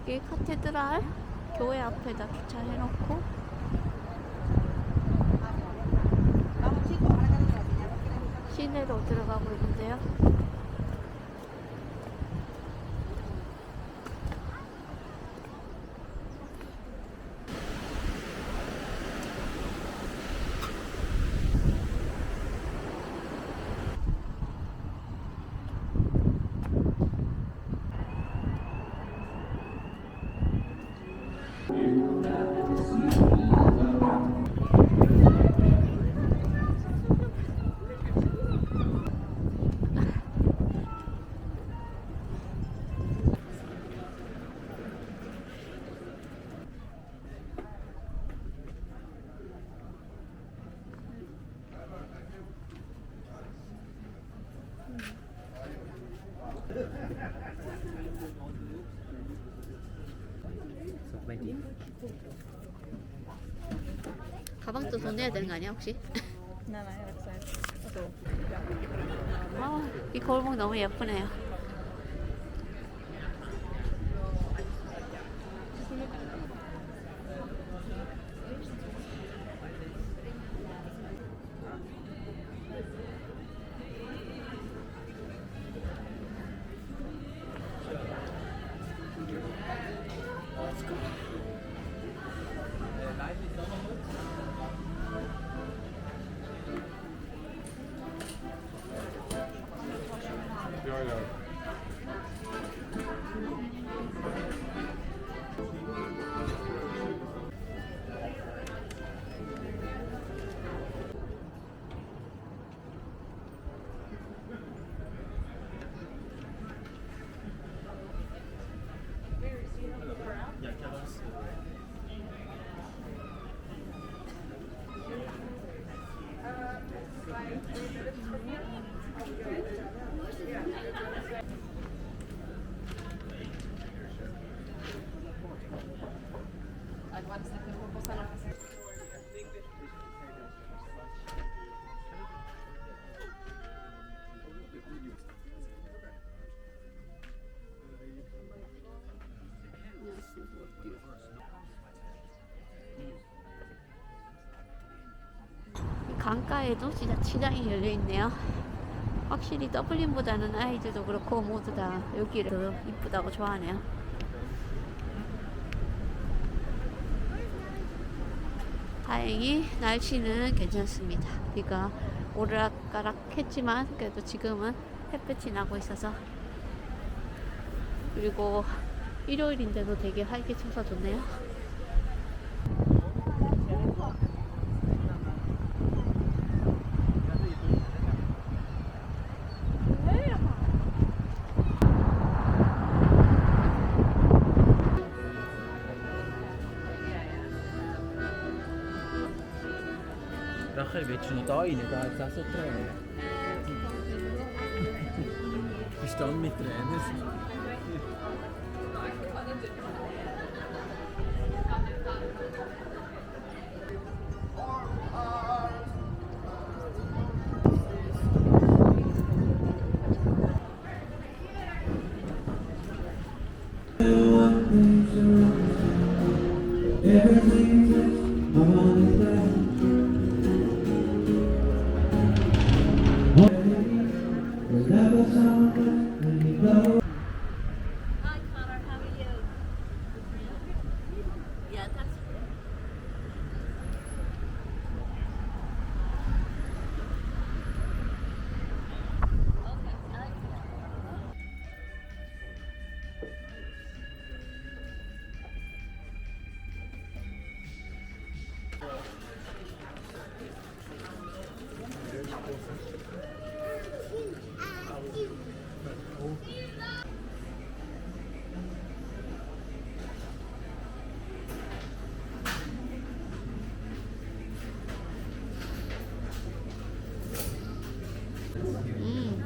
여기 카테드랄 교회 앞에다 주차해놓고 시내로 들어가고 있는데요. 가방도 돈 내야 되는 거 아니야 혹시? 아, 이 골목 너무 예쁘네요. Ja, ja. 강가에도 진짜 시장이 열려있네요. 확실히 더블린보다는 아이들도 그렇고 모두 다 여기를 더 이쁘다고 좋아하네요. 다행히 날씨는 괜찮습니다. 비가 오르락가락 했지만 그래도 지금은 햇볕이 나고 있어서, 그리고 일요일인데도 되게 활기차서 좋네요. Rachel, willst du noch da rein? Da hat es auch so Tränen. Bist du dann mit Tränen?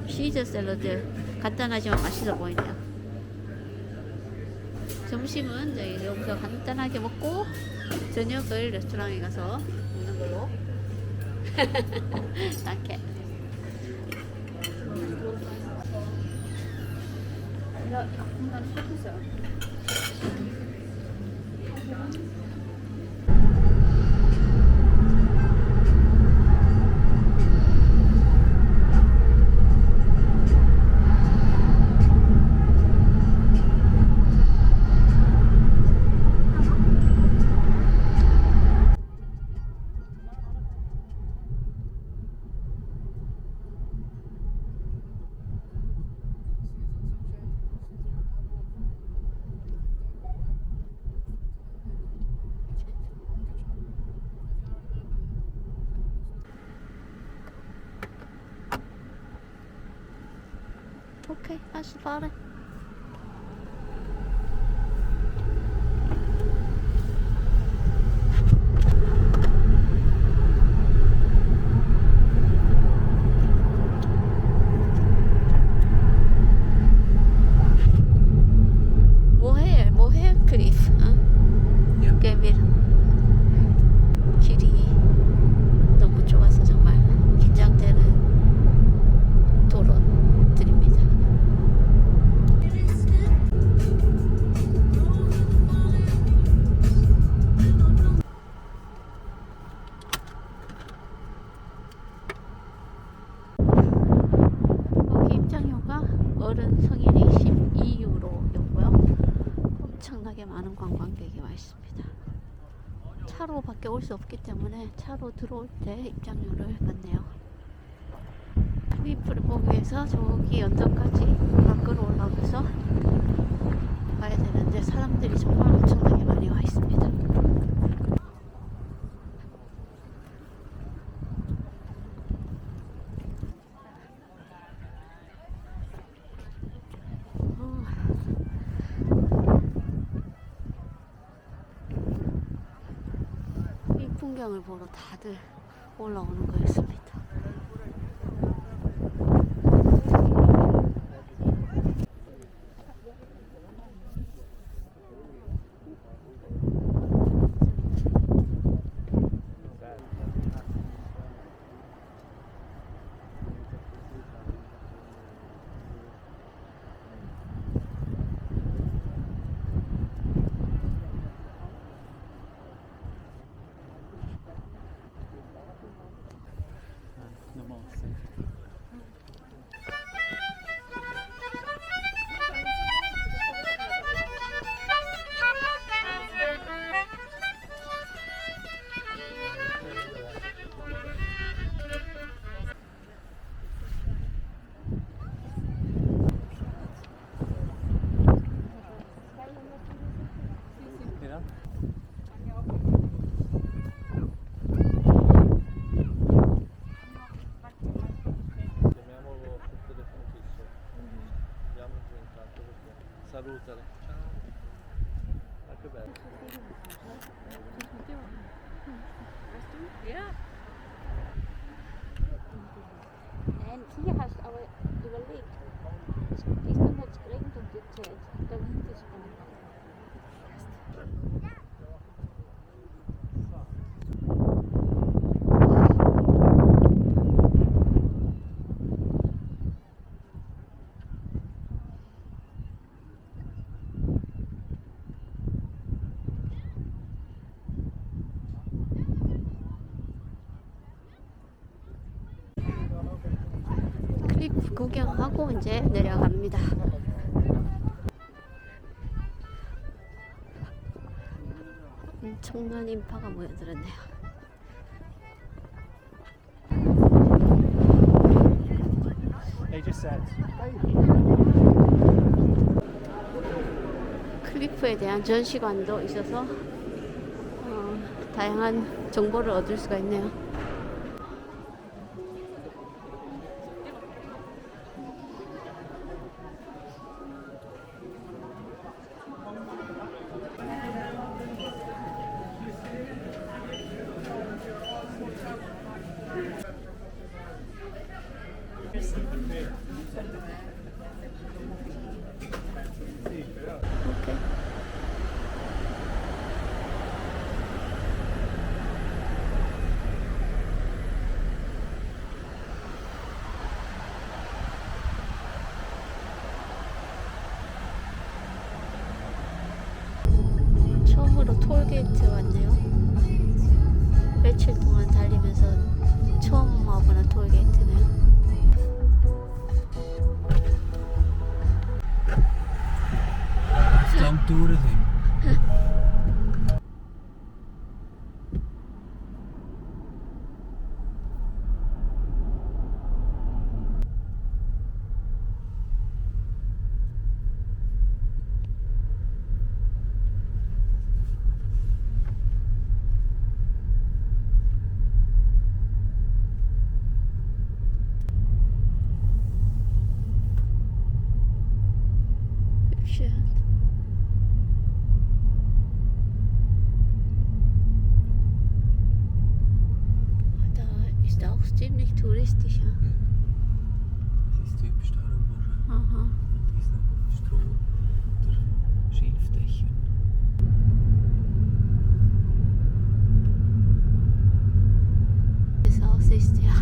시저 샐러드 간단하지만 맛있어 보이네요. 점심은 저희 여기서 간단하게 먹고 저녁을 레스토랑에 가서 먹는 걸로. danke. Ja, Oké, alsjeblieft. 뭐해, 클리프? 응? Ja. 여기 길이 너무 좋아서 정말 긴장되는 도로들입니다. 여기 입장료가 어른 성인이 12유로였고요. 엄청나게 많은 관광객이 와 있습니다. 차로 밖에 올 수 없기 때문에 차로 들어올 때 입장료를 받네요. 클리프를 보기 위해서 저기 언덕까지 밖으로 올라가서 가야 되는데 사람들이 정말 엄청나게 많이 와 있습니다. 이 풍경을 보러 다들 올라오는 거였습니다. Ja. Chiamiamolo sul telefono fisso. Chiamiamoci intanto perché salutale. Ciao. Ma che bello. Ja. Nein, hier hast du aber überlegt. Es ist noch nicht geregnet und die Zeit. Da hinten ist spannend. 클리프 구경하고 이제 내려갑니다. 엄청난 인파가 모여들었네요. They just said. 클리프에 대한 전시관도 있어서 다양한 정보를 얻을 수가 있네요. 오케이. 처음으로 톨게이트 왔네요. 며칠 동안 달리면서 처음 와보는 톨게이트네요. Langt door zijn. Schön. Da ist auch ziemlich touristisch. Ja? Das ist typisch darum, wahrscheinlich. Aha. Diesen Stroh der Schilfdächer. Das Haus ist ja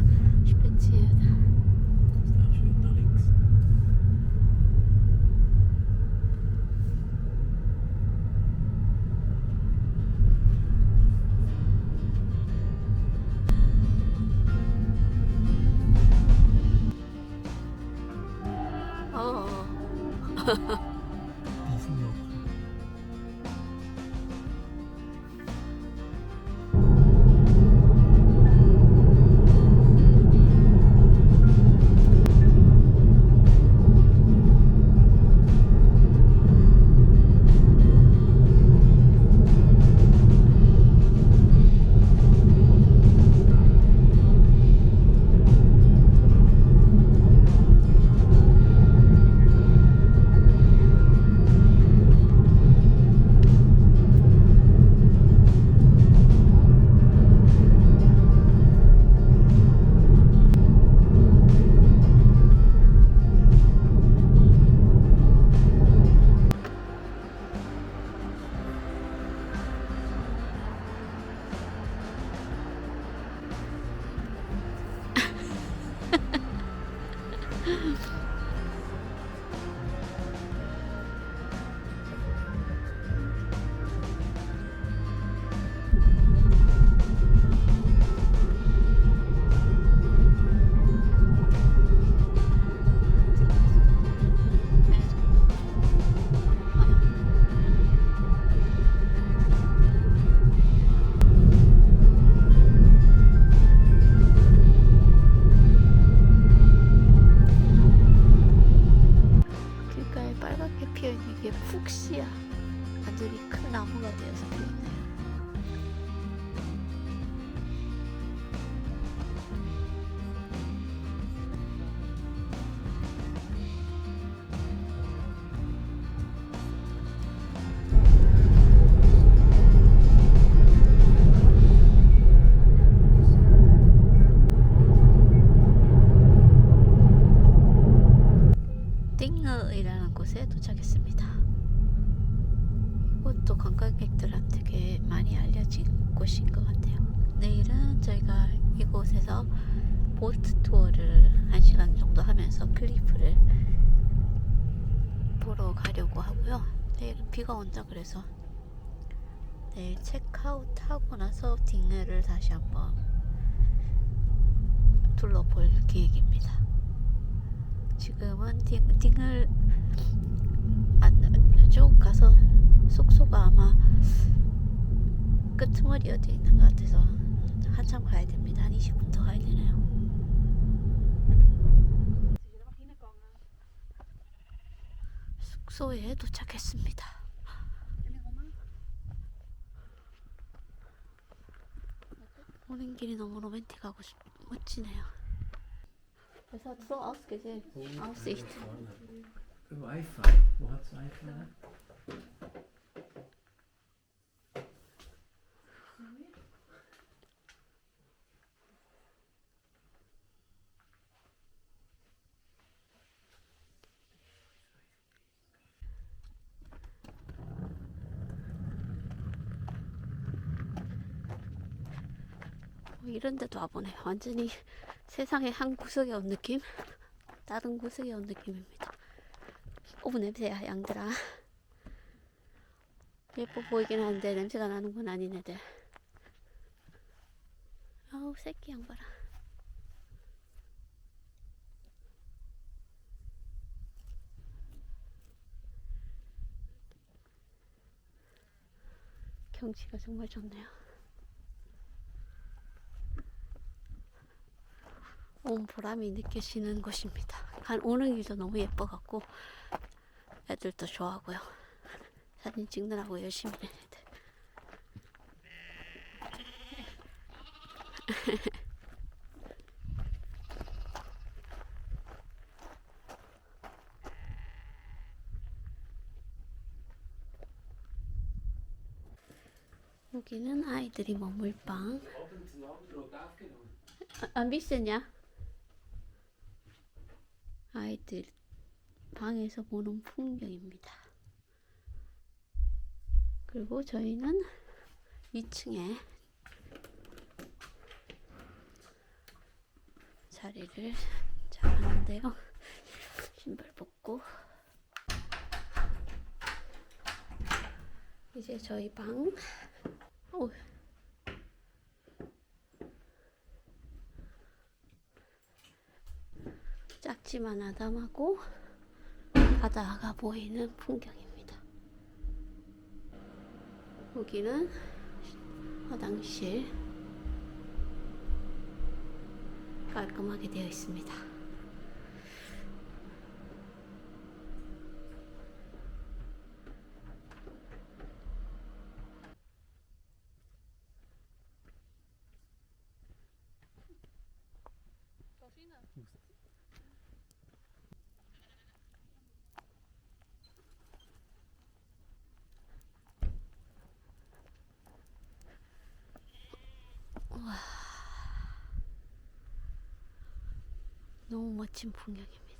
speziell. Ist auch schön da links. Oh. Diesen Loch. 길가에 빨갛게 피어있는 게 푹시아 아들이 큰 나무가 되어서 피었네요. 띵어이라는 곳에 도착했습니다. 이곳도 관광객들한테 되게 많이 알려진 곳인 것 같아요. 내일은 저희가 이곳에서 보트 투어를 1시간 정도 하면서 클리프를 보러 가려고 하고요. 내일은 비가 온다 그래서 내일 체크아웃 하고 나서 딩어를 다시 한번 둘러볼 계획입니다. 지금은 딩을 쭉 가서 숙소가 아마 끄트머리 어디에 있는 것 같아서 한참 가야 됩니다. 한 20분 더 가야 되네요. 숙소에 도착했습니다. 오는 길이 너무 로맨틱하고 멋지네요. Es hat so ausgesehen. Aussicht. Für Wi-Fi. Wo hat's Wi-Fi? 이런 데도 와보네. 완전히 세상에 한 구석에 온 느낌? 다른 구석에 온 느낌입니다. 오브 냄새야, 양들아. 예뻐 보이긴 하는데 냄새가 나는 건 아닌 애들. 아우 새끼 양봐라. 경치가 정말 좋네요. 온 보람이 느껴지는 곳입니다. 오는 길도 너무 예뻐갖고 애들도 좋아하고요. 사진 찍느라고 열심히 된 애들. 여기는 아이들이 머물 방. 안 비싸냐? 아이들 방에서 보는 풍경입니다. 그리고 저희는 2층에 자리를 잡았는데요. 신발 벗고 이제 저희 방. 오. 작지만 아담하고 바다가 보이는 풍경입니다. 여기는 화장실 깔끔하게 되어 있습니다. 너무 멋진 풍경입니다.